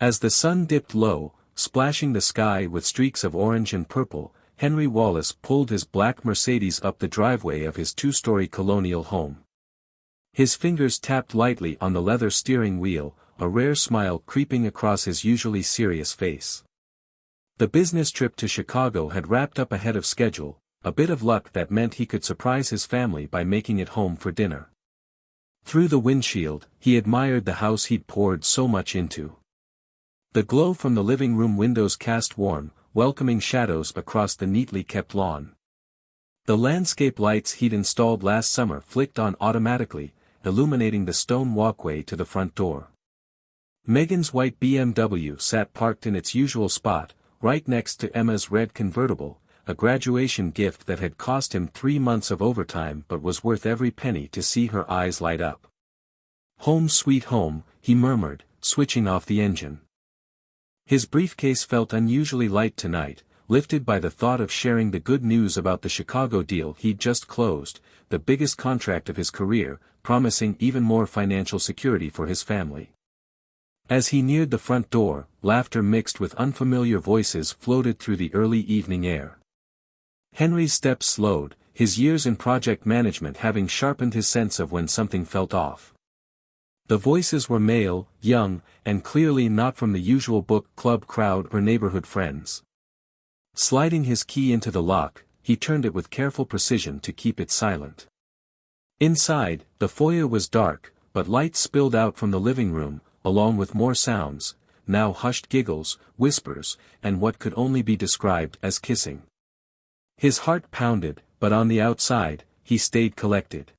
As the sun dipped low, splashing the sky with streaks of orange and purple, Henry Wallace pulled his black Mercedes up the driveway of his two-story colonial home. His fingers tapped lightly on the leather steering wheel, a rare smile creeping across his usually serious face. The business trip to Chicago had wrapped up ahead of schedule, a bit of luck that meant he could surprise his family by making it home for dinner. Through the windshield, he admired the house he'd poured so much into. The glow from the living room windows cast warm, welcoming shadows across the neatly kept lawn. The landscape lights he'd installed last summer flicked on automatically, illuminating the stone walkway to the front door. Megan's white BMW sat parked in its usual spot, right next to Emma's red convertible, a graduation gift that had cost him 3 months of overtime but was worth every penny to see her eyes light up. "Home sweet home," he murmured, switching off the engine. His briefcase felt unusually light tonight, lifted by the thought of sharing the good news about the Chicago deal he'd just closed, the biggest contract of his career, promising even more financial security for his family. As he neared the front door, laughter mixed with unfamiliar voices floated through the early evening air. Henry's steps slowed, his years in project management having sharpened his sense of when something felt off. The voices were male, young, and clearly not from the usual book club crowd or neighborhood friends. Sliding his key into the lock, he turned it with careful precision to keep it silent. Inside, the foyer was dark, but light spilled out from the living room, along with more sounds, now hushed giggles, whispers, and what could only be described as kissing. His heart pounded, but on the outside, he stayed collected.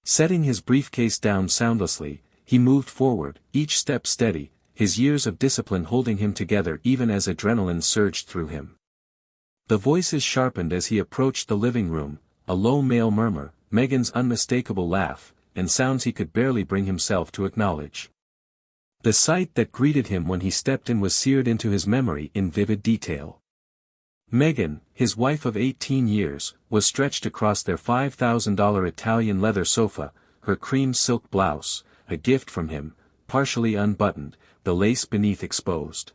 Setting his briefcase down soundlessly, he moved forward, each step steady, his years of discipline holding him together even as adrenaline surged through him. The voices sharpened as he approached the living room, a low male murmur, Megan's unmistakable laugh, and sounds he could barely bring himself to acknowledge. The sight that greeted him when he stepped in was seared into his memory in vivid detail. Megan, his wife of 18 years, was stretched across their $5,000 Italian leather sofa, her cream silk blouse, a gift from him, partially unbuttoned, the lace beneath exposed.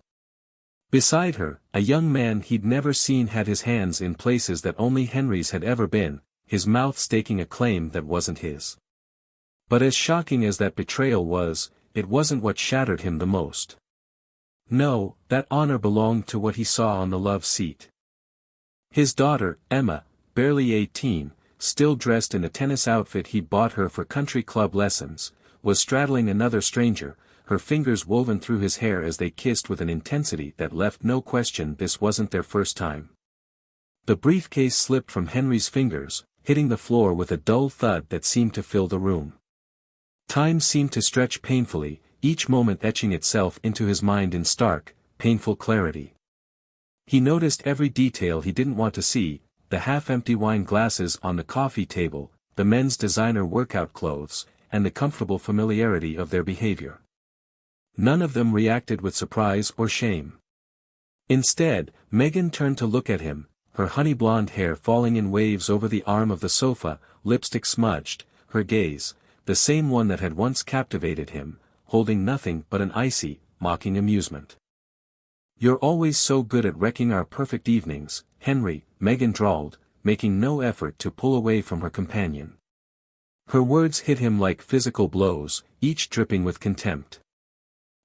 Beside her, a young man he'd never seen had his hands in places that only Henry's had ever been, his mouth staking a claim that wasn't his. But as shocking as that betrayal was, it wasn't what shattered him the most. No, that honor belonged to what he saw on the love seat. His daughter, Emma, barely 18, still dressed in the tennis outfit he'd bought her for country club lessons, was straddling another stranger, her fingers woven through his hair as they kissed with an intensity that left no question this wasn't their first time. The briefcase slipped from Henry's fingers, hitting the floor with a dull thud that seemed to fill the room. Time seemed to stretch painfully, each moment etching itself into his mind in stark, painful clarity. He noticed every detail he didn't want to see, the half-empty wine glasses on the coffee table, the men's designer workout clothes, and the comfortable familiarity of their behavior. None of them reacted with surprise or shame. Instead, Megan turned to look at him, her honey blonde hair falling in waves over the arm of the sofa, lipstick smudged, her gaze, the same one that had once captivated him, holding nothing but an icy, mocking amusement. "You're always so good at wrecking our perfect evenings, Henry," Megan drawled, making no effort to pull away from her companion. Her words hit him like physical blows, each dripping with contempt.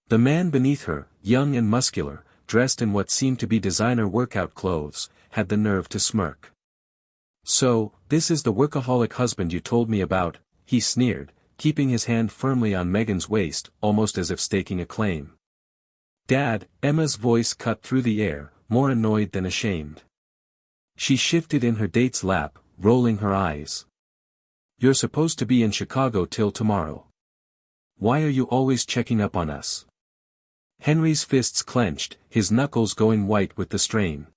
The man beneath her, young and muscular, dressed in what seemed to be designer workout clothes, had the nerve to smirk. "So, this is the workaholic husband you told me about," he sneered, keeping his hand firmly on Megan's waist, almost as if staking a claim. "Dad," Emma's voice cut through the air, more annoyed than ashamed. She shifted in her date's lap, rolling her eyes. "You're supposed to be in Chicago till tomorrow. Why are you always checking up on us?" Henry's fists clenched, his knuckles going white with the strain.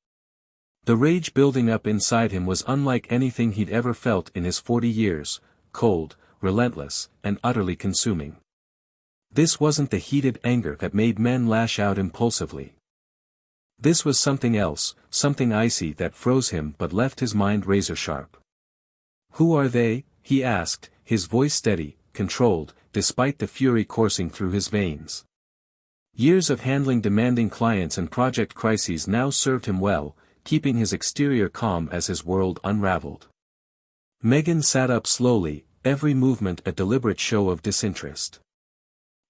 The rage building up inside him was unlike anything he'd ever felt in his 40 years, cold, relentless, and utterly consuming. This wasn't the heated anger that made men lash out impulsively. This was something else, something icy that froze him but left his mind razor-sharp. "Who are they?" he asked, his voice steady, controlled, despite the fury coursing through his veins. Years of handling demanding clients and project crises now served him well, keeping his exterior calm as his world unraveled. Megan sat up slowly, every movement a deliberate show of disinterest.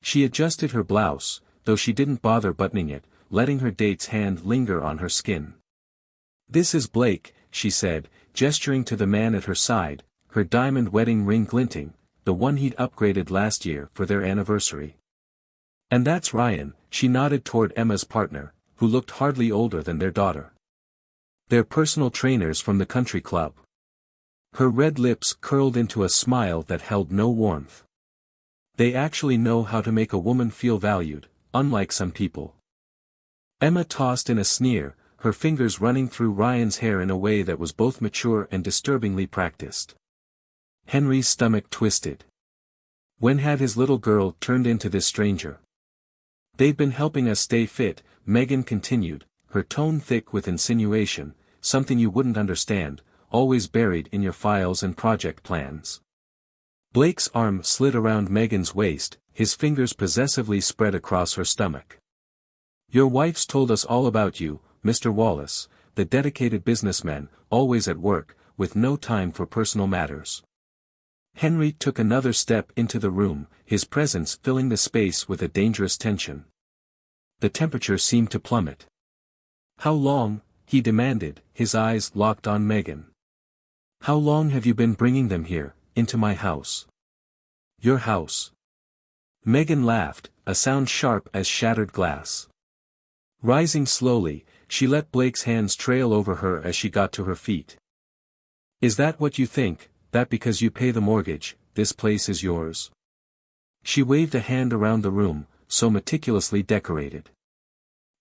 She adjusted her blouse, though she didn't bother buttoning it, letting her date's hand linger on her skin. "This is Blake," she said, gesturing to the man at her side, her diamond wedding ring glinting, the one he'd upgraded last year for their anniversary. "And that's Ryan," she nodded toward Emma's partner, who looked hardly older than their daughter. "They're personal trainers from the country club." Her red lips curled into a smile that held no warmth. "They actually know how to make a woman feel valued, unlike some people." Emma tossed in a sneer, her fingers running through Ryan's hair in a way that was both mature and disturbingly practiced. Henry's stomach twisted. When had his little girl turned into this stranger? "They've been helping us stay fit," Megan continued, her tone thick with insinuation, "something you wouldn't understand, always buried in your files and project plans." Blake's arm slid around Megan's waist, his fingers possessively spread across her stomach. "Your wife's told us all about you, Mr. Wallace, the dedicated businessman, always at work, with no time for personal matters." Henry took another step into the room, his presence filling the space with a dangerous tension. The temperature seemed to plummet. "How long?" he demanded, his eyes locked on Megan. "How long have you been bringing them here, into my house?" "Your house?" Megan laughed, a sound sharp as shattered glass. Rising slowly, she let Blake's hands trail over her as she got to her feet. "Is that what you think, that because you pay the mortgage, this place is yours?" She waved a hand around the room, so meticulously decorated.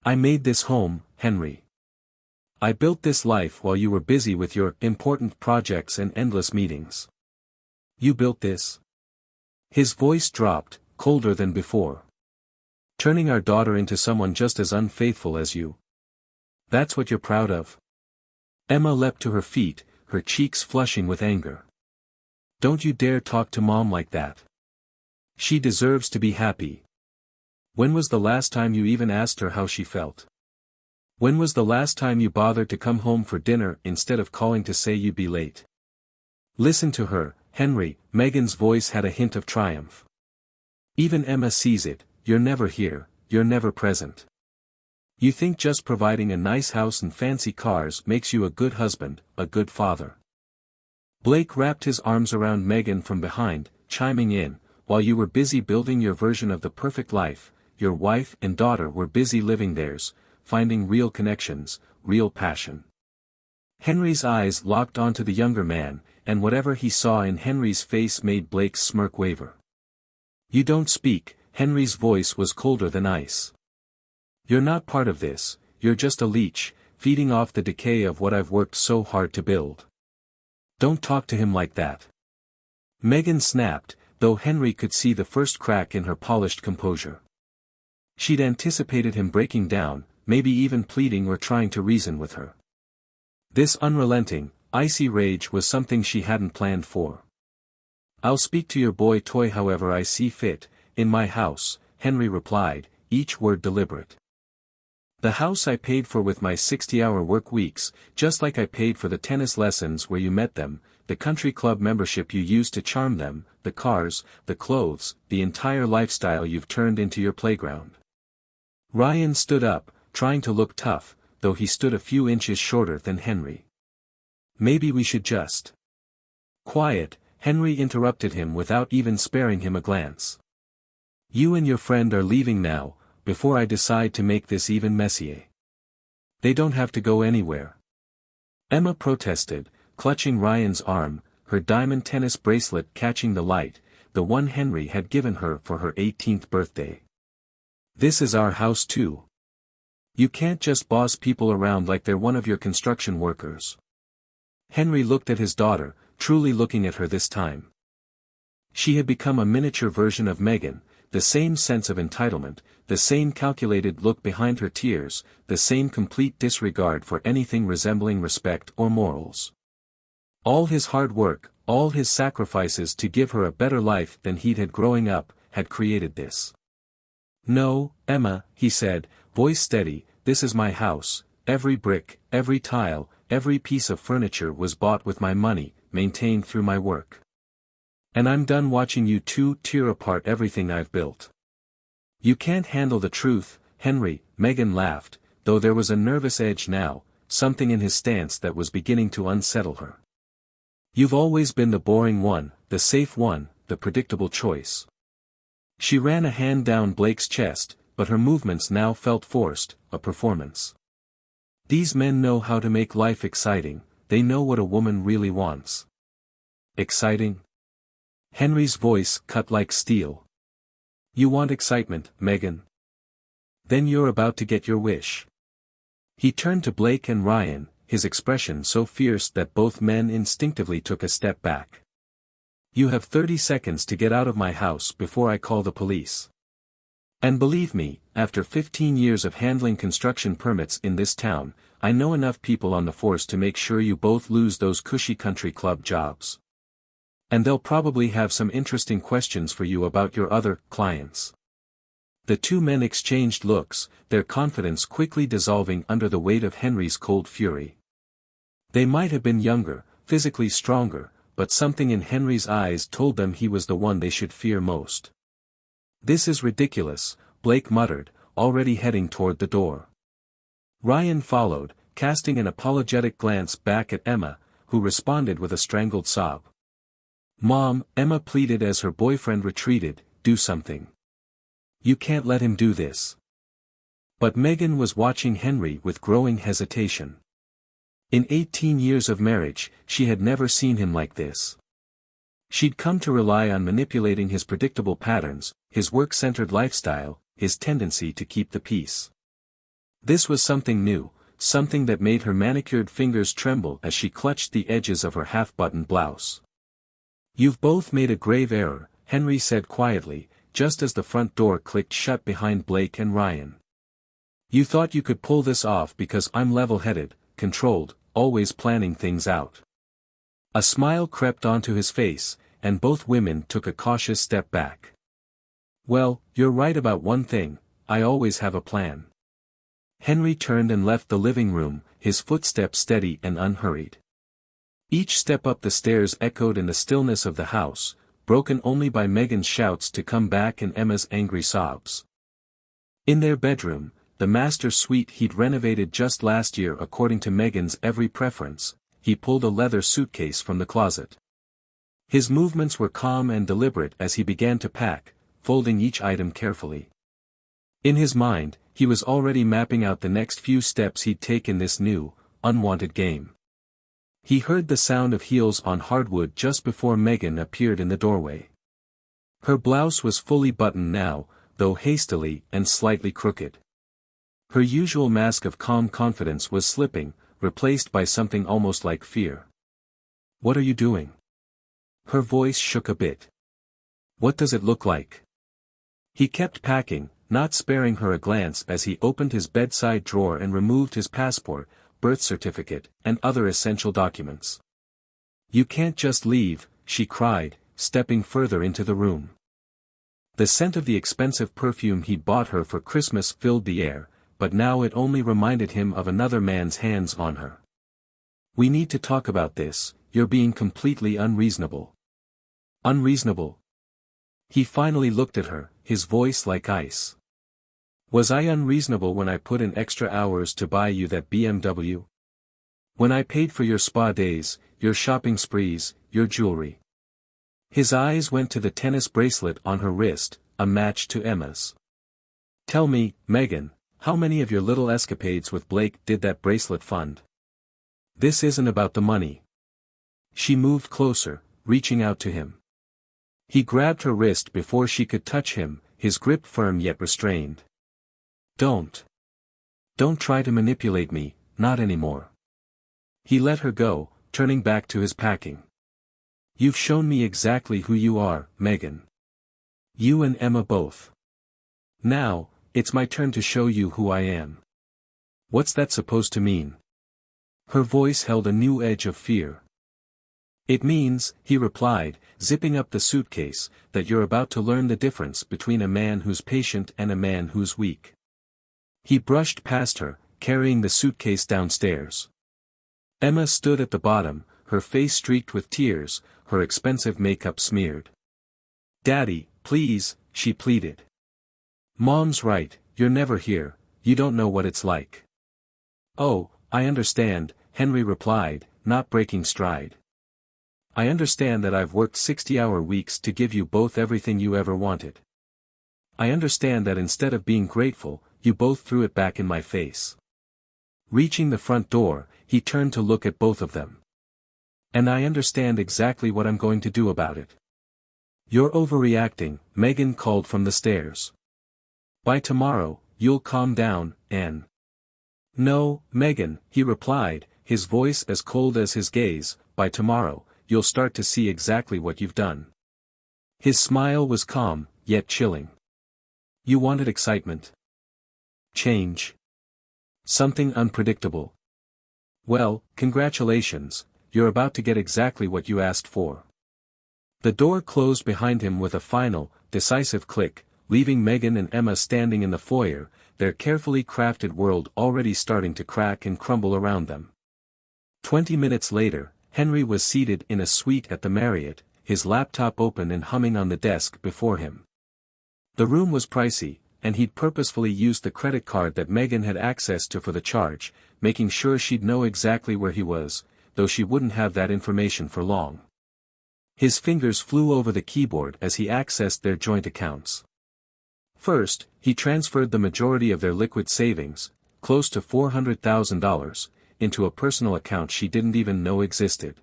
"I made this home, Henry. I built this life while you were busy with your important projects and endless meetings." "You built this?" His voice dropped, colder than before. "Turning our daughter into someone just as unfaithful as you? That's what you're proud of?" Emma leapt to her feet, her cheeks flushing with anger. "Don't you dare talk to Mom like that. She deserves to be happy. When was the last time you even asked her how she felt? When was the last time you bothered to come home for dinner instead of calling to say you'd be late?" "Listen to her, Henry," Megan's voice had a hint of triumph. "Even Emma sees it, you're never here, you're never present. You think just providing a nice house and fancy cars makes you a good husband, a good father." Blake wrapped his arms around Megan from behind, chiming in, "While you were busy building your version of the perfect life, your wife and daughter were busy living theirs, finding real connections, real passion." Henry's eyes locked onto the younger man, and whatever he saw in Henry's face made Blake's smirk waver. "You don't speak," Henry's voice was colder than ice. "You're not part of this, you're just a leech, feeding off the decay of what I've worked so hard to build. Don't talk to him like that." Megan snapped, though Henry could see the first crack in her polished composure. She'd anticipated him breaking down, maybe even pleading or trying to reason with her. This unrelenting, icy rage was something she hadn't planned for. "I'll speak to your boy toy however I see fit, in my house," Henry replied, each word deliberate. "The house I paid for with my 60-hour work weeks, just like I paid for the tennis lessons where you met them, the country club membership you used to charm them, the cars, the clothes, the entire lifestyle you've turned into your playground." Ryan stood up, trying to look tough, though he stood a few inches shorter than Henry. "Maybe we should just—" "Quiet," Henry interrupted him without even sparing him a glance. "You and your friend are leaving now, before I decide to make this even messier. They don't have to go anywhere." Emma protested, clutching Ryan's arm, her diamond tennis bracelet catching the light, the one Henry had given her for her 18th birthday. "This is our house too. You can't just boss people around like they're one of your construction workers." Henry looked at his daughter, truly looking at her this time. She had become a miniature version of Megan, the same sense of entitlement, the same calculated look behind her tears, the same complete disregard for anything resembling respect or morals. All his hard work, all his sacrifices to give her a better life than he'd had growing up, had created this. No, Emma, he said, voice steady, this is my house, every brick, every tile, every piece of furniture was bought with my money, maintained through my work. And I'm done watching you two tear apart everything I've built. You can't handle the truth, Henry, Megan laughed, though there was a nervous edge now, something in his stance that was beginning to unsettle her. You've always been the boring one, the safe one, the predictable choice. She ran a hand down Blake's chest, but her movements now felt forced, a performance. These men know how to make life exciting, they know what a woman really wants. Exciting? Henry's voice cut like steel. You want excitement, Megan? Then you're about to get your wish. He turned to Blake and Ryan, his expression so fierce that both men instinctively took a step back. You have 30 seconds to get out of my house before I call the police. And believe me, after 15 years of handling construction permits in this town, I know enough people on the force to make sure you both lose those cushy country club jobs. And they'll probably have some interesting questions for you about your other clients. The two men exchanged looks, their confidence quickly dissolving under the weight of Henry's cold fury. They might have been younger, physically stronger, but something in Henry's eyes told them he was the one they should fear most. This is ridiculous, Blake muttered, already heading toward the door. Ryan followed, casting an apologetic glance back at Emma, who responded with a strangled sob. Mom, Emma pleaded as her boyfriend retreated, do something. You can't let him do this. But Megan was watching Henry with growing hesitation. In 18 years of marriage, she had never seen him like this. She'd come to rely on manipulating his predictable patterns, his work-centered lifestyle, his tendency to keep the peace. This was something new, something that made her manicured fingers tremble as she clutched the edges of her half-buttoned blouse. You've both made a grave error, Henry said quietly, just as the front door clicked shut behind Blake and Ryan. You thought you could pull this off because I'm level-headed, controlled, always planning things out. A smile crept onto his face, and both women took a cautious step back. Well, you're right about one thing, I always have a plan. Henry turned and left the living room, his footsteps steady and unhurried. Each step up the stairs echoed in the stillness of the house, broken only by Megan's shouts to come back and Emma's angry sobs. In their bedroom, the master suite he'd renovated just last year according to Megan's every preference, he pulled a leather suitcase from the closet. His movements were calm and deliberate as he began to pack, folding each item carefully. In his mind, he was already mapping out the next few steps he'd take in this new, unwanted game. He heard the sound of heels on hardwood just before Megan appeared in the doorway. Her blouse was fully buttoned now, though hastily and slightly crooked. Her usual mask of calm confidence was slipping, replaced by something almost like fear. What are you doing? Her voice shook a bit. What does it look like? He kept packing, not sparing her a glance as he opened his bedside drawer and removed his passport, birth certificate, and other essential documents. You can't just leave, she cried, stepping further into the room. The scent of the expensive perfume he'd bought her for Christmas filled the air, but now it only reminded him of another man's hands on her. We need to talk about this, you're being completely unreasonable. Unreasonable? He finally looked at her, his voice like ice. Was I unreasonable when I put in extra hours to buy you that BMW? When I paid for your spa days, your shopping sprees, your jewelry? His eyes went to the tennis bracelet on her wrist, a match to Emma's. Tell me, Megan, how many of your little escapades with Blake did that bracelet fund? This isn't about the money. She moved closer, reaching out to him. He grabbed her wrist before she could touch him, his grip firm yet restrained. Don't try to manipulate me, not anymore. He let her go, turning back to his packing. You've shown me exactly who you are, Megan. You and Emma both. Now, it's my turn to show you who I am. What's that supposed to mean? Her voice held a new edge of fear. It means, he replied, zipping up the suitcase, that you're about to learn the difference between a man who's patient and a man who's weak. He brushed past her, carrying the suitcase downstairs. Emma stood at the bottom, her face streaked with tears, her expensive makeup smeared. "Daddy, please," she pleaded. "Mom's right, you're never here, you don't know what it's like." "Oh, I understand," Henry replied, not breaking stride. "I understand that I've worked 60-hour weeks to give you both everything you ever wanted. I understand that instead of being grateful, you both threw it back in my face." Reaching the front door, he turned to look at both of them. "And I understand exactly what I'm going to do about it." "You're overreacting," Megan called from the stairs. "By tomorrow, you'll calm down, Anne." "No, Megan," he replied, his voice as cold as his gaze, "by tomorrow, you'll start to see exactly what you've done." His smile was calm, yet chilling. "You wanted excitement. Change. Something unpredictable. Well, congratulations, you're about to get exactly what you asked for." The door closed behind him with a final, decisive click, leaving Megan and Emma standing in the foyer, their carefully crafted world already starting to crack and crumble around them. 20 minutes later, Henry was seated in a suite at the Marriott, his laptop open and humming on the desk before him. The room was pricey, and he'd purposefully used the credit card that Megan had access to for the charge, making sure she'd know exactly where he was, though she wouldn't have that information for long. His fingers flew over the keyboard as he accessed their joint accounts. First, he transferred the majority of their liquid savings, close to $400,000, into a personal account she didn't even know existed.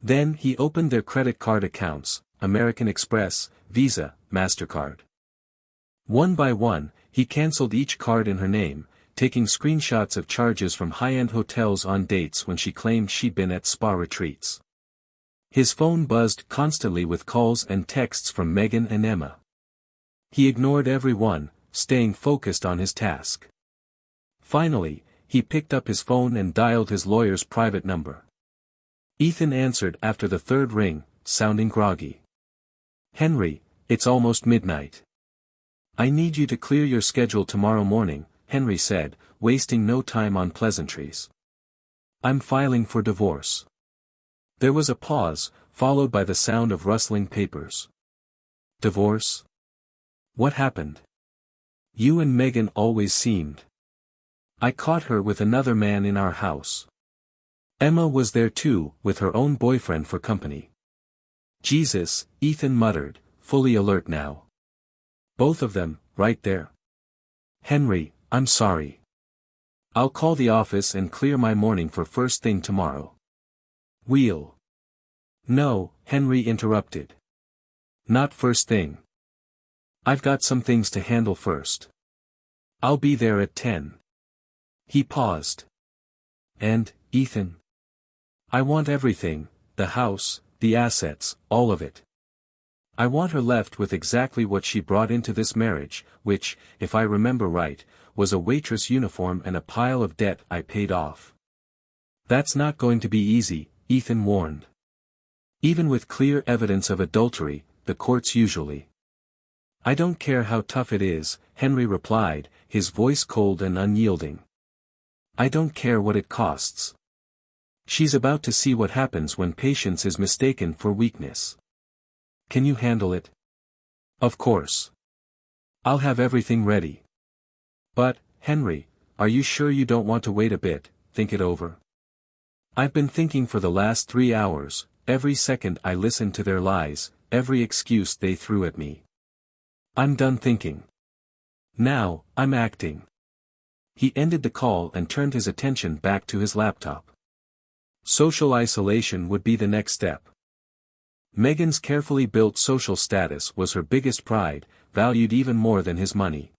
Then he opened their credit card accounts, American Express, Visa, MasterCard. One by one, he canceled each card in her name, taking screenshots of charges from high-end hotels on dates when she claimed she'd been at spa retreats. His phone buzzed constantly with calls and texts from Megan and Emma. He ignored every one, staying focused on his task. Finally, he picked up his phone and dialed his lawyer's private number. Ethan answered after the third ring, sounding groggy. "Henry, it's almost midnight. I need you to clear your schedule tomorrow morning," Henry said, wasting no time on pleasantries. "I'm filing for divorce." There was a pause, followed by the sound of rustling papers. "Divorce? What happened? You and Megan always seemed. I caught her with another man in our house. Emma was there too, with her own boyfriend for company." "Jesus," Ethan muttered, fully alert now. "Both of them, right there." "Henry, I'm sorry. I'll call the office and clear my morning for first thing tomorrow." "We'll." "No," Henry interrupted. "Not first thing. I've got some things to handle first. I'll be there at 10. He paused. "And, Ethan? I want everything, the house, the assets, all of it. I want her left with exactly what she brought into this marriage, which, if I remember right, was a waitress uniform and a pile of debt I paid off." "That's not going to be easy," Ethan warned. "Even with clear evidence of adultery, the courts usually—" "I don't care how tough it is," Henry replied, his voice cold and unyielding. "I don't care what it costs. She's about to see what happens when patience is mistaken for weakness. Can you handle it?" "Of course. I'll have everything ready." "But, Henry, are you sure you don't want to wait a bit, think it over?" "I've been thinking for the last 3 hours, every second I listened to their lies, every excuse they threw at me. I'm done thinking. Now, I'm acting." He ended the call and turned his attention back to his laptop. Social isolation would be the next step. Megan's carefully built social status was her biggest pride, valued even more than his money.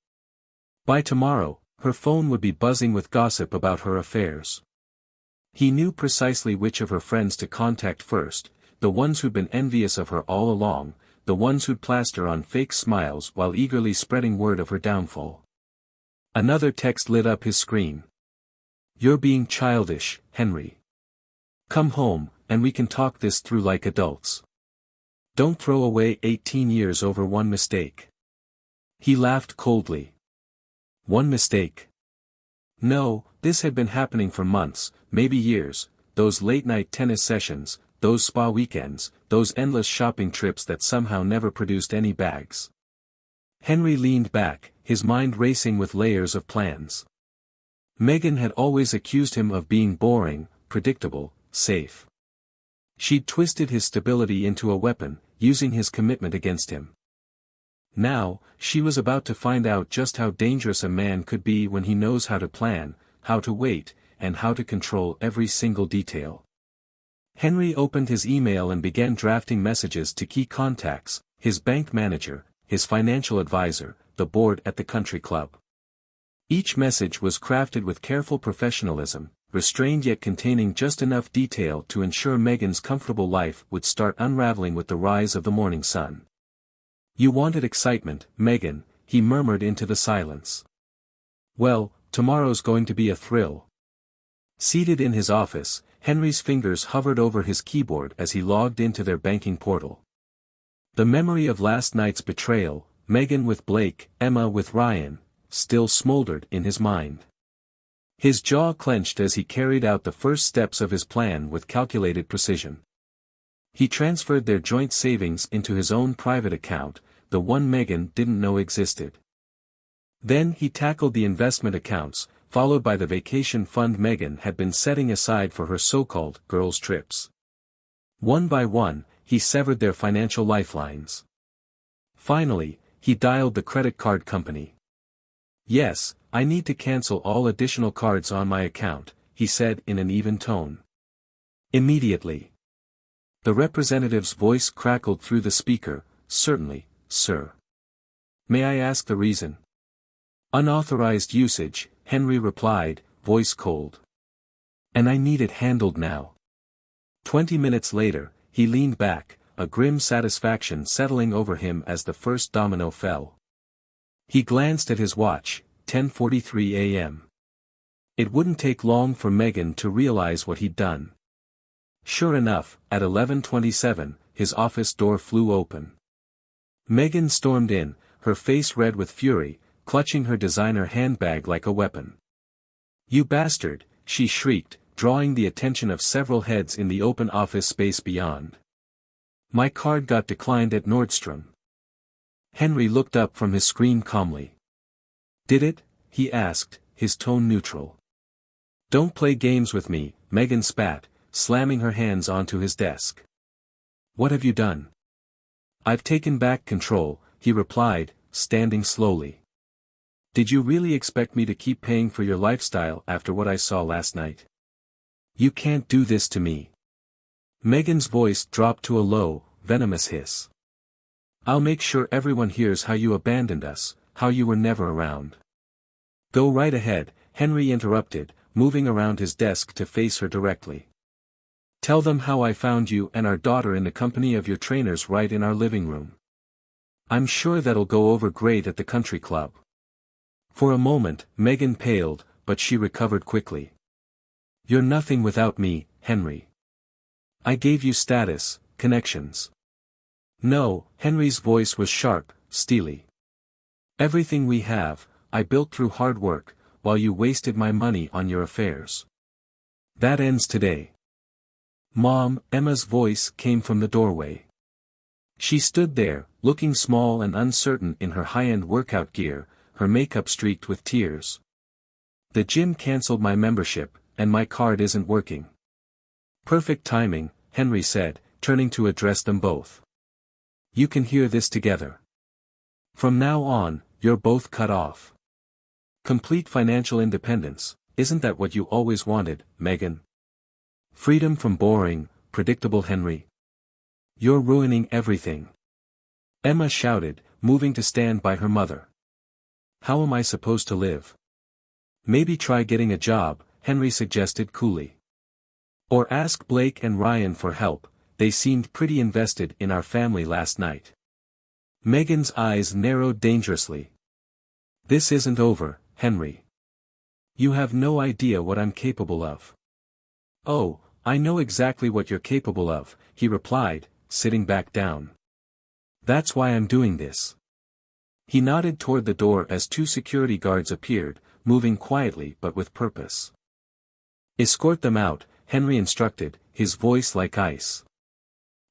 By tomorrow, her phone would be buzzing with gossip about her affairs. He knew precisely which of her friends to contact first, the ones who'd been envious of her all along, the ones who'd plaster on fake smiles while eagerly spreading word of her downfall. Another text lit up his screen. "You're being childish, Henry. Come home, and we can talk this through like adults. Don't throw away 18 years over one mistake. He laughed coldly. One mistake? No, this had been happening for months, maybe years, those late-night tennis sessions, those spa weekends, those endless shopping trips that somehow never produced any bags. Henry leaned back, his mind racing with layers of plans. Megan had always accused him of being boring, predictable, safe. She'd twisted his stability into a weapon, using his commitment against him. Now, she was about to find out just how dangerous a man could be when he knows how to plan, how to wait, and how to control every single detail. Henry opened his email and began drafting messages to key contacts, his bank manager, his financial advisor, the board at the country club. Each message was crafted with careful professionalism, restrained yet containing just enough detail to ensure Megan's comfortable life would start unraveling with the rise of the morning sun. You wanted excitement, Megan, he murmured into the silence. Well, tomorrow's going to be a thrill. Seated in his office, Henry's fingers hovered over his keyboard as he logged into their banking portal. The memory of last night's betrayal, Megan with Blake, Emma with Ryan, still smoldered in his mind. His jaw clenched as he carried out the first steps of his plan with calculated precision. He transferred their joint savings into his own private account, the one Megan didn't know existed. Then he tackled the investment accounts, followed by the vacation fund Megan had been setting aside for her so-called girls' trips. One by one, he severed their financial lifelines. Finally, he dialed the credit card company. Yes, I need to cancel all additional cards on my account, he said in an even tone. Immediately. The representative's voice crackled through the speaker, certainly, sir. May I ask the reason? Unauthorized usage, Henry replied, voice cold. And I need it handled now. 20 minutes later, he leaned back, a grim satisfaction settling over him as the first domino fell. He glanced at his watch, 10:43 a.m. It wouldn't take long for Megan to realize what he'd done. Sure enough, at 11:27, his office door flew open. Megan stormed in, her face red with fury, clutching her designer handbag like a weapon. You bastard, she shrieked, drawing the attention of several heads in the open office space beyond. My card got declined at Nordstrom. Henry looked up from his screen calmly. Did it? He asked, his tone neutral. Don't play games with me, Megan spat, slamming her hands onto his desk. What have you done? I've taken back control, he replied, standing slowly. Did you really expect me to keep paying for your lifestyle after what I saw last night? You can't do this to me. Megan's voice dropped to a low, venomous hiss. I'll make sure everyone hears how you abandoned us, how you were never around. Go right ahead, Henry interrupted, moving around his desk to face her directly. Tell them how I found you and our daughter in the company of your trainers right in our living room. I'm sure that'll go over great at the country club. For a moment, Megan paled, but she recovered quickly. You're nothing without me, Henry. I gave you status, connections. No, Henry's voice was sharp, steely. Everything we have, I built through hard work, while you wasted my money on your affairs. That ends today. Mom, Emma's voice came from the doorway. She stood there, looking small and uncertain in her high-end workout gear, her makeup streaked with tears. The gym canceled my membership, and my card isn't working. Perfect timing, Henry said, turning to address them both. You can hear this together. From now on, you're both cut off. Complete financial independence, isn't that what you always wanted, Megan? Freedom from boring, predictable Henry. You're ruining everything. Emma shouted, moving to stand by her mother. How am I supposed to live? Maybe try getting a job, Henry suggested coolly. Or ask Blake and Ryan for help, they seemed pretty invested in our family last night. Megan's eyes narrowed dangerously. This isn't over, Henry. You have no idea what I'm capable of. Oh, I know exactly what you're capable of, he replied, sitting back down. That's why I'm doing this. He nodded toward the door as two security guards appeared, moving quietly but with purpose. Escort them out, Henry instructed, his voice like ice.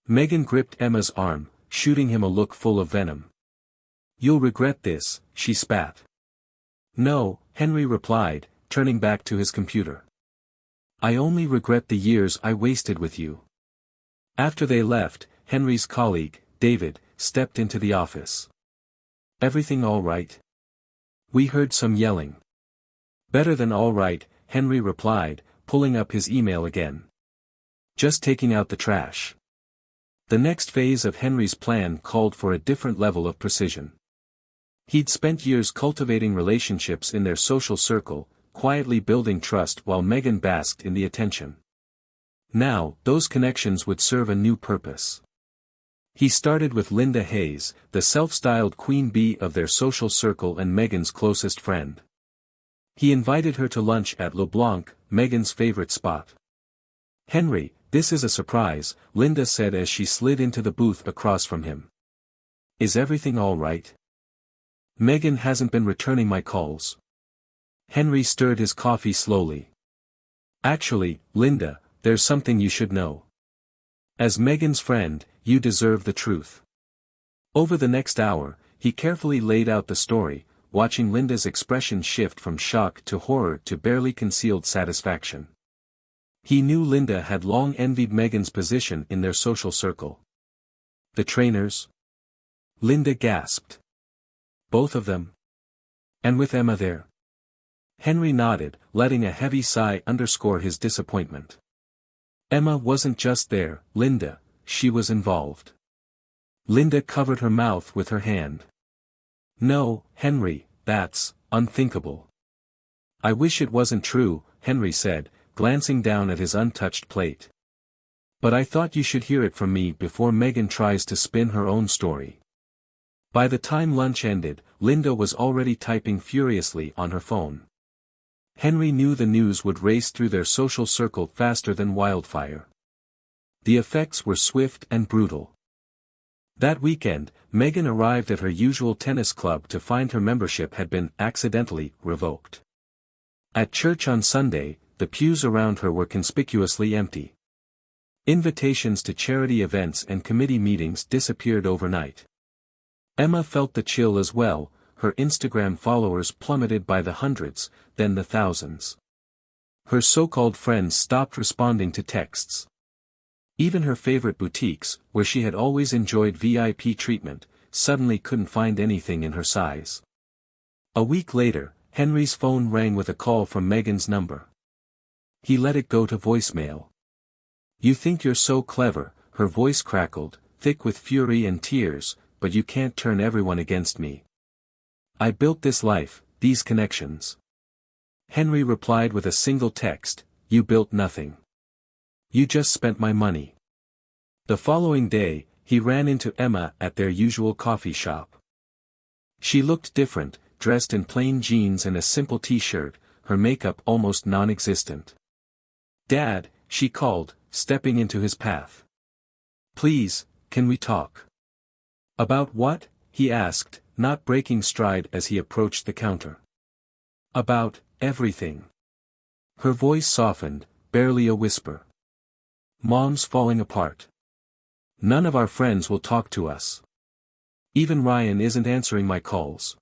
Megan gripped Emma's arm, shooting him a look full of venom. You'll regret this, she spat. No, Henry replied, turning back to his computer. I only regret the years I wasted with you. After they left, Henry's colleague, David, stepped into the office. Everything all right? We heard some yelling. Better than all right, Henry replied, pulling up his email again. Just taking out the trash. The next phase of Henry's plan called for a different level of precision. He'd spent years cultivating relationships in their social circle, quietly building trust while Megan basked in the attention. Now, those connections would serve a new purpose. He started with Linda Hayes, the self-styled queen bee of their social circle and Megan's closest friend. He invited her to lunch at Le Blanc, Megan's favorite spot. Henry, this is a surprise, Linda said as she slid into the booth across from him. Is everything all right? Megan hasn't been returning my calls. Henry stirred his coffee slowly. Actually, Linda, there's something you should know. As Megan's friend, you deserve the truth. Over the next hour, he carefully laid out the story, watching Linda's expression shift from shock to horror to barely concealed satisfaction. He knew Linda had long envied Megan's position in their social circle. The trainers? Linda gasped. Both of them? And with Emma there? Henry nodded, letting a heavy sigh underscore his disappointment. Emma wasn't just there, Linda, she was involved. Linda covered her mouth with her hand. No, Henry, that's unthinkable. I wish it wasn't true, Henry said, glancing down at his untouched plate. But I thought you should hear it from me before Megan tries to spin her own story. By the time lunch ended, Linda was already typing furiously on her phone. Henry knew the news would race through their social circle faster than wildfire. The effects were swift and brutal. That weekend, Megan arrived at her usual tennis club to find her membership had been accidentally revoked. At church on Sunday, the pews around her were conspicuously empty. Invitations to charity events and committee meetings disappeared overnight. Emma felt the chill as well, her Instagram followers plummeted by the hundreds, then the thousands. Her so-called friends stopped responding to texts. Even her favorite boutiques, where she had always enjoyed VIP treatment, suddenly couldn't find anything in her size. A week later, Henry's phone rang with a call from Megan's number. He let it go to voicemail. You think you're so clever, her voice crackled, thick with fury and tears, but you can't turn everyone against me. I built this life, these connections. Henry replied with a single text, you built nothing. You just spent my money. The following day, he ran into Emma at their usual coffee shop. She looked different, dressed in plain jeans and a simple t-shirt, her makeup almost non-existent. Dad, she called, stepping into his path. Please, can we talk? About what? He asked, not breaking stride as he approached the counter. About everything. Her voice softened, barely a whisper. Mom's falling apart. None of our friends will talk to us. Even Ryan isn't answering my calls.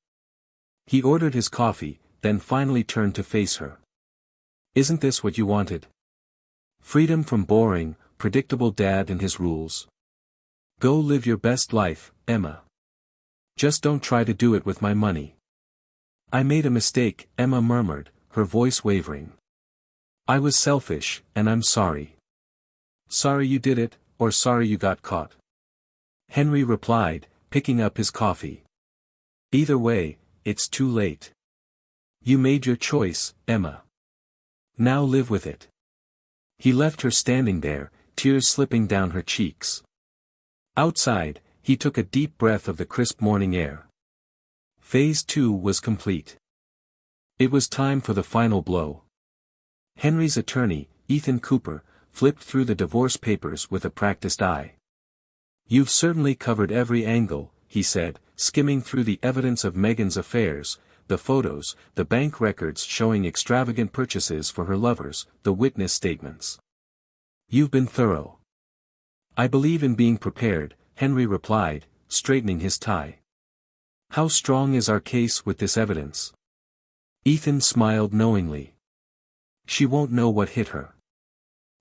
He ordered his coffee, then finally turned to face her. Isn't this what you wanted? Freedom from boring, predictable dad and his rules. Go live your best life, Emma. Just don't try to do it with my money. I made a mistake, Emma murmured, her voice wavering. I was selfish, and I'm sorry. Sorry you did it, or sorry you got caught? Henry replied, picking up his coffee. Either way, it's too late. You made your choice, Emma. Now live with it. He left her standing there, tears slipping down her cheeks. Outside, he took a deep breath of the crisp morning air. Phase 2 was complete. It was time for the final blow. Henry's attorney, Ethan Cooper, flipped through the divorce papers with a practiced eye. "You've certainly covered every angle," he said, skimming through the evidence of Meghan's affairs, the photos, the bank records showing extravagant purchases for her lovers, the witness statements. "You've been thorough." "I believe in being prepared," Henry replied, straightening his tie. "How strong is our case with this evidence?" Ethan smiled knowingly. "She won't know what hit her."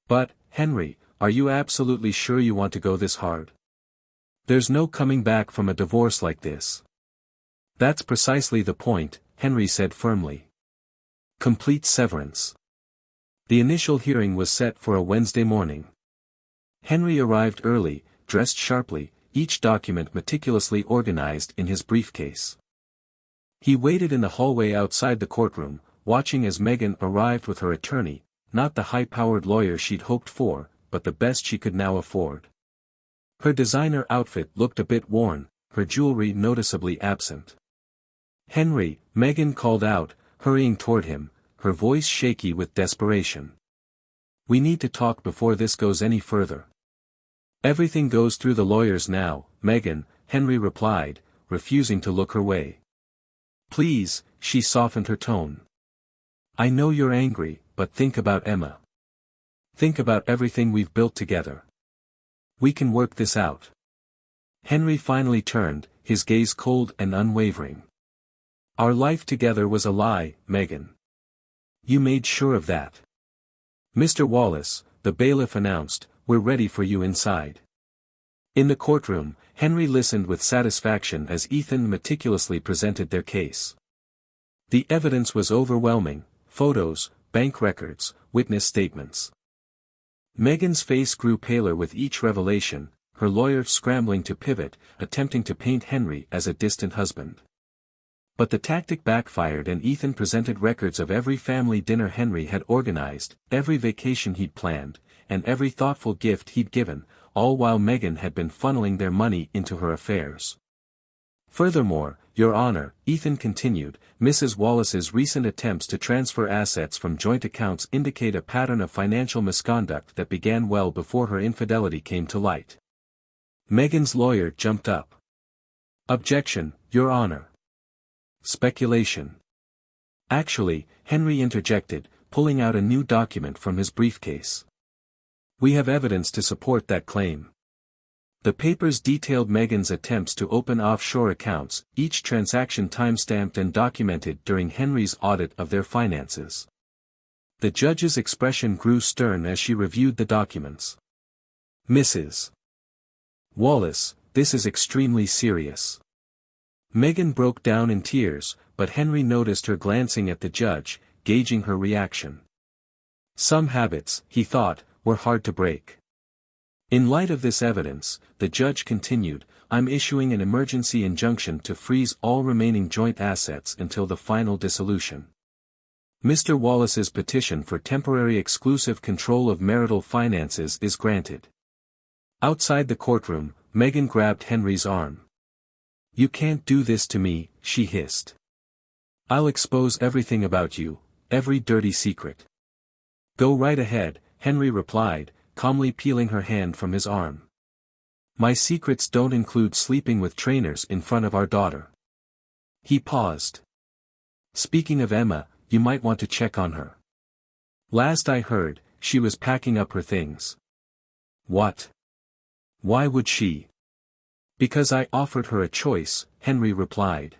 "But, Henry, are you absolutely sure you want to go this hard? There's no coming back from a divorce like this." "That's precisely the point," Henry said firmly. "Complete severance." The initial hearing was set for a Wednesday morning. Henry arrived early, dressed sharply, each document meticulously organized in his briefcase. He waited in the hallway outside the courtroom, watching as Meghan arrived with her attorney, not the high-powered lawyer she'd hoped for, but the best she could now afford. Her designer outfit looked a bit worn, her jewelry noticeably absent. "Henry," Meghan called out, hurrying toward him, her voice shaky with desperation. "We need to talk before this goes any further." "Everything goes through the lawyers now, Meghan," Henry replied, refusing to look her way. "Please," she softened her tone. "I know you're angry, but think about Emma. Think about everything we've built together. We can work this out." Henry finally turned, his gaze cold and unwavering. "Our life together was a lie, Meghan. You made sure of that." "Mr. Wallace," the bailiff announced, "we're ready for you inside." In the courtroom, Henry listened with satisfaction as Ethan meticulously presented their case. The evidence was overwhelming: photos, bank records, witness statements. Meghan's face grew paler with each revelation, her lawyer scrambling to pivot, attempting to paint Henry as a distant husband. But the tactic backfired and Ethan presented records of every family dinner Henry had organized, every vacation he'd planned, and every thoughtful gift he'd given, all while Meghan had been funneling their money into her affairs. "Furthermore, Your Honor," Ethan continued, "Mrs. Wallace's recent attempts to transfer assets from joint accounts indicate a pattern of financial misconduct that began well before her infidelity came to light." Meghan's lawyer jumped up. "Objection, Your Honor. Speculation." "Actually," Henry interjected, pulling out a new document from his briefcase. "We have evidence to support that claim." The papers detailed Meghan's attempts to open offshore accounts, each transaction timestamped and documented during Henry's audit of their finances. The judge's expression grew stern as she reviewed the documents. "Mrs. Wallace, this is extremely serious." Meghan broke down in tears, but Henry noticed her glancing at the judge, gauging her reaction. Some habits, he thought, were hard to break. "In light of this evidence," the judge continued, "I'm issuing an emergency injunction to freeze all remaining joint assets until the final dissolution. Mr. Wallace's petition for temporary exclusive control of marital finances is granted." Outside the courtroom, Meghan grabbed Henry's arm. "You can't do this to me," she hissed. "I'll expose everything about you, every dirty secret." "Go right ahead," Henry replied, calmly peeling her hand from his arm. "My secrets don't include sleeping with trainers in front of our daughter." He paused. "Speaking of Emma, you might want to check on her. Last I heard, she was packing up her things." "What? Why would she?" "Because I offered her a choice," Henry replied.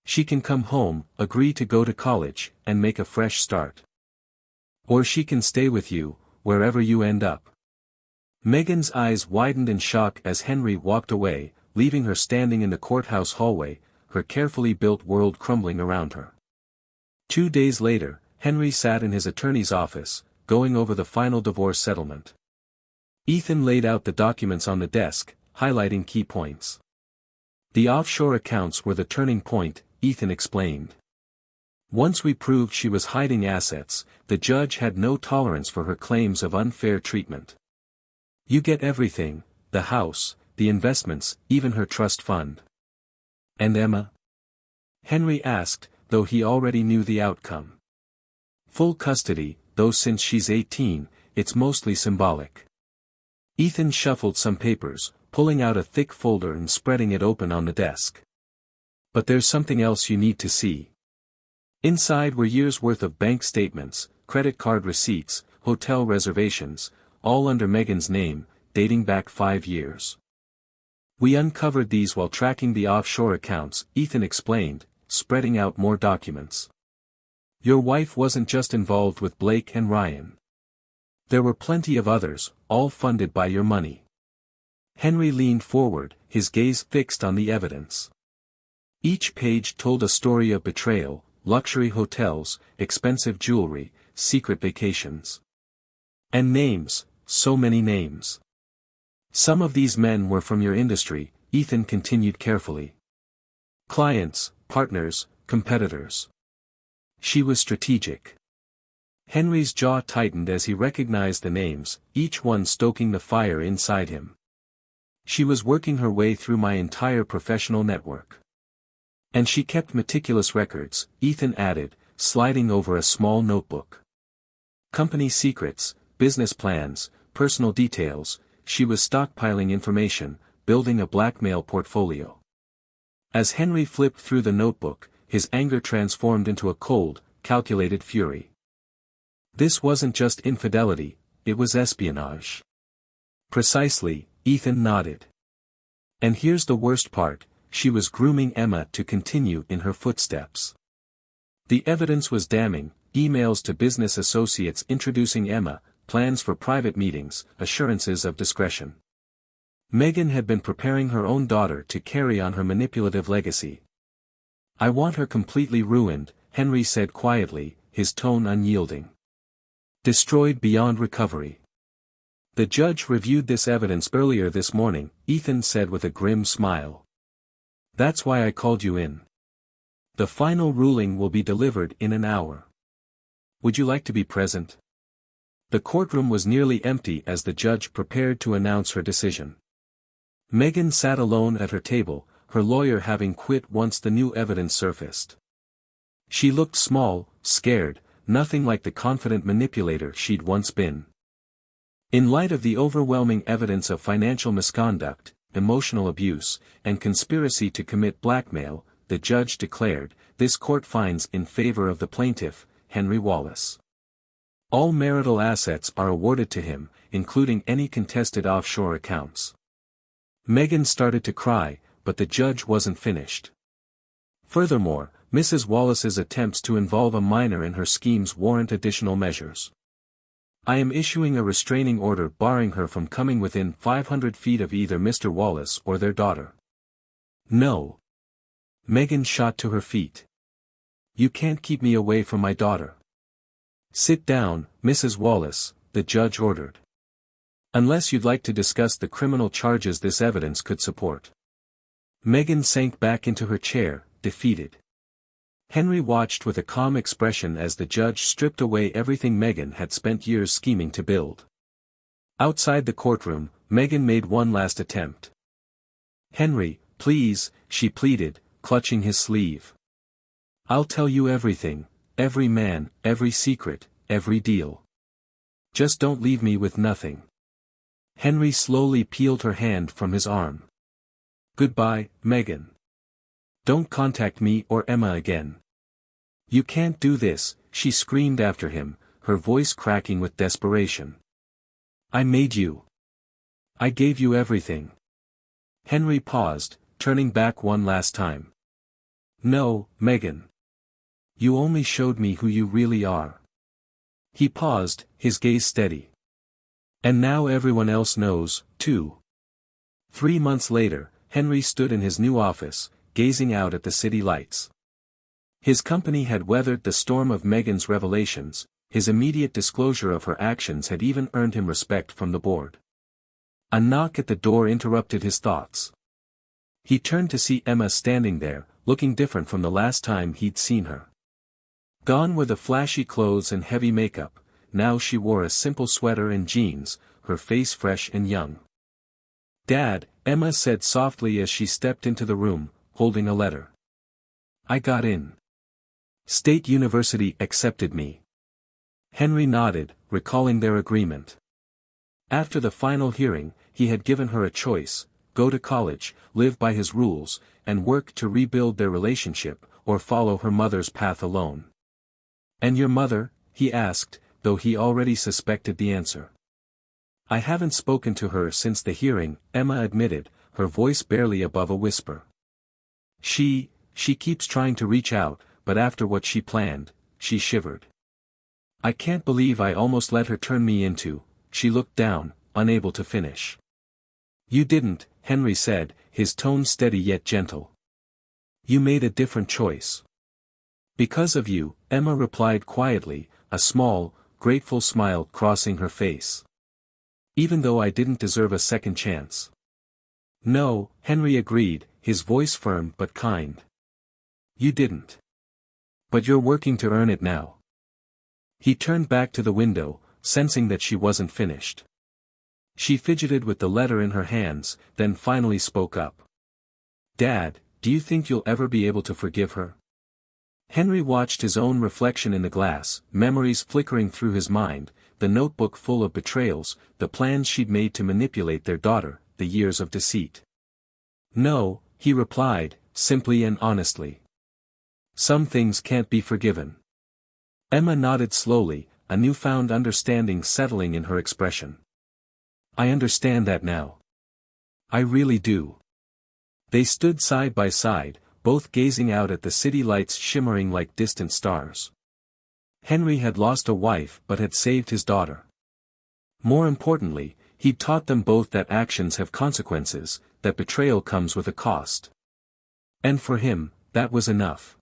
"She can come home, agree to go to college, and make a fresh start. Or she can stay with you, wherever you end up." Meghan's eyes widened in shock as Henry walked away, leaving her standing in the courthouse hallway, her carefully built world crumbling around her. 2 days later, Henry sat in his attorney's office, going over the final divorce settlement. Ethan laid out the documents on the desk, highlighting key points. "The offshore accounts were the turning point," Ethan explained. "Once we proved she was hiding assets, the judge had no tolerance for her claims of unfair treatment. You get everything, the house, the investments, even her trust fund." "And Emma?" Henry asked, though he already knew the outcome. "Full custody, though since she's 18, it's mostly symbolic. Ethan shuffled some papers, pulling out a thick folder and spreading it open on the desk. But there's something else you need to see. Inside were years' worth of bank statements, credit card receipts, hotel reservations, all under Megan's name, dating back 5 years. We uncovered these while tracking the offshore accounts, Ethan explained, spreading out more documents. Your wife wasn't just involved with Blake and Ryan. There were plenty of others, all funded by your money. Henry leaned forward, his gaze fixed on the evidence. Each page told a story of betrayal, luxury hotels, expensive jewelry, secret vacations. And names, so many names. Some of these men were from your industry, Ethan continued carefully. Clients, partners, competitors. She was strategic. Henry's jaw tightened as he recognized the names, each one stoking the fire inside him. She was working her way through my entire professional network. And she kept meticulous records, Ethan added, sliding over a small notebook. Company secrets, business plans, personal details, she was stockpiling information, building a blackmail portfolio. As Henry flipped through the notebook, his anger transformed into a cold, calculated fury. This wasn't just infidelity, it was espionage. Precisely, Ethan nodded. And here's the worst part, she was grooming Emma to continue in her footsteps. The evidence was damning, emails to business associates introducing Emma, plans for private meetings, assurances of discretion. Megan had been preparing her own daughter to carry on her manipulative legacy. I want her completely ruined, Henry said quietly, his tone unyielding. Destroyed beyond recovery. The judge reviewed this evidence earlier this morning, Ethan said with a grim smile. That's why I called you in. The final ruling will be delivered in an hour. Would you like to be present? The courtroom was nearly empty as the judge prepared to announce her decision. Megan sat alone at her table, her lawyer having quit once the new evidence surfaced. She looked small, scared, nothing like the confident manipulator she'd once been. In light of the overwhelming evidence of financial misconduct, emotional abuse, and conspiracy to commit blackmail, the judge declared, this court finds in favor of the plaintiff, Henry Wallace. All marital assets are awarded to him, including any contested offshore accounts. Megan started to cry, but the judge wasn't finished. Furthermore, Mrs. Wallace's attempts to involve a minor in her schemes warrant additional measures. I am issuing a restraining order barring her from coming within 500 feet of either Mr. Wallace or their daughter. No. Megan shot to her feet. You can't keep me away from my daughter. Sit down, Mrs. Wallace, the judge ordered. Unless you'd like to discuss the criminal charges this evidence could support. Megan sank back into her chair, defeated. Henry watched with a calm expression as the judge stripped away everything Megan had spent years scheming to build. Outside the courtroom, Megan made one last attempt. Henry, please, she pleaded, clutching his sleeve. I'll tell you everything, every man, every secret, every deal. Just don't leave me with nothing. Henry slowly peeled her hand from his arm. Goodbye, Megan. Don't contact me or Emma again. You can't do this, she screamed after him, her voice cracking with desperation. I made you. I gave you everything. Henry paused, turning back one last time. No, Megan. You only showed me who you really are. He paused, his gaze steady. And now everyone else knows, too. 3 months later, Henry stood in his new office, gazing out at the city lights. His company had weathered the storm of Megan's revelations, his immediate disclosure of her actions had even earned him respect from the board. A knock at the door interrupted his thoughts. He turned to see Emma standing there, looking different from the last time he'd seen her. Gone were the flashy clothes and heavy makeup, now she wore a simple sweater and jeans, her face fresh and young. Dad, Emma said softly as she stepped into the room, holding a letter. I got in. State University accepted me. Henry nodded, recalling their agreement. After the final hearing, he had given her a choice: go to college, live by his rules, and work to rebuild their relationship, or follow her mother's path alone. "And your mother?" he asked, though he already suspected the answer. "I haven't spoken to her since the hearing," Emma admitted, her voice barely above a whisper. She keeps trying to reach out, but after what she planned," she shivered. "I can't believe I almost let her turn me into," she looked down, unable to finish. "You didn't," Henry said, his tone steady yet gentle. "You made a different choice." "Because of you," Emma replied quietly, a small, grateful smile crossing her face. "Even though I didn't deserve a second chance." "No," Henry agreed, his voice firm but kind. "You didn't. But you're working to earn it now." He turned back to the window, sensing that she wasn't finished. She fidgeted with the letter in her hands, then finally spoke up. "Dad, do you think you'll ever be able to forgive her?" Henry watched his own reflection in the glass, memories flickering through his mind, the notebook full of betrayals, the plans she'd made to manipulate their daughter, the years of deceit. "No," he replied, simply and honestly. "Some things can't be forgiven." Emma nodded slowly, a newfound understanding settling in her expression. "I understand that now. I really do." They stood side by side, both gazing out at the city lights shimmering like distant stars. Henry had lost a wife but had saved his daughter. More importantly, he'd taught them both that actions have consequences, that betrayal comes with a cost. And for him, that was enough.